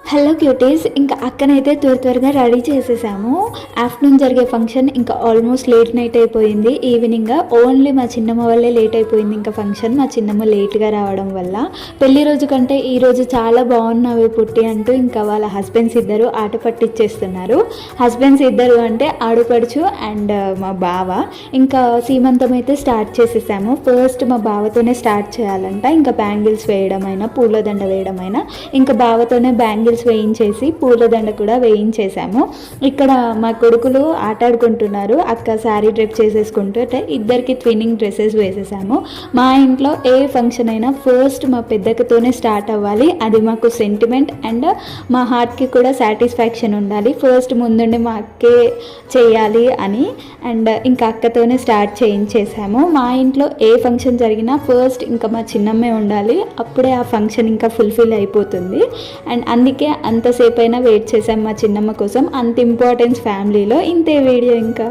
Hello cuties, ఇంకా అక్కనైతే త్వరగా ready చేసేసాము. ఆఫ్టర్నూన్ జరిగే ఫంక్షన్ ఇంకా ఆల్మోస్ట్ లేట్ నైట్ అయిపోయింది. ఈవినింగ్ ఓన్లీ మా చిన్నమ్మ వల్లే లేట్ అయిపోయింది. ఇంకా ఫంక్షన్ మా చిన్నమ్మ లేట్గా రావడం వల్ల పెళ్లి రోజు కంటే ఈ రోజు చాలా బాగున్నావి పుట్టి అంటూ ఇంకా వాళ్ళ హస్బెండ్స్ ఇద్దరు ఆట పట్టించేస్తున్నారు. హస్బెండ్స్ ఇద్దరు అంటే ఆడుపడుచు అండ్ మా బావ. ఇంకా సీమంతం అయితే స్టార్ట్ చేసేసాము. ఫస్ట్ మా బావతోనే స్టార్ట్ చేయాలంట. ఇంకా బ్యాంగిల్స్ వేయడమైనా పూలదండ వేయడమైనా ఇంకా బావతోనే బ్యాంగిల్స్ వేయించేసి పూలదండ కూడా వేయించేసాము. ఇక్కడ మా కొడుకులు ఆటాడుకుంటున్నారు. అక్క శారీ డ్రెప్ చేసేసుకుంటూ ఇద్దరికి ట్విన్నింగ్ డ్రెస్సెస్ వేసేసాము. మా ఇంట్లో ఏ ఫంక్షన్ అయినా ఫస్ట్ మా పెద్దకతోనే స్టార్ట్ అవ్వాలి. అది మాకు సెంటిమెంట్ అండ్ మా హార్ట్కి కూడా సాటిస్ఫాక్షన్ ఉండాలి. ఫస్ట్ ముందుండి మా అక్కే చేయాలి అని అండ్ ఇంకా అక్కతోనే స్టార్ట్ చేయించేసాము. మా ఇంట్లో ఏ ఫంక్షన్ జరిగినా ఫస్ట్ ఇంకా మా చిన్నమ్మే ఉండాలి. అప్పుడే ఆ ఫంక్షన్ ఇంకా ఫుల్ఫిల్ అయిపోతుంది. అండ్ అందుకే అంతసేపు అయినా వెయిట్ చేసాం మా చిన్నమ్మ కోసం. అంత ఇంపార్టెన్స్ ఫ్యామిలీలో. ఇంతే వీడియో ఇంకా.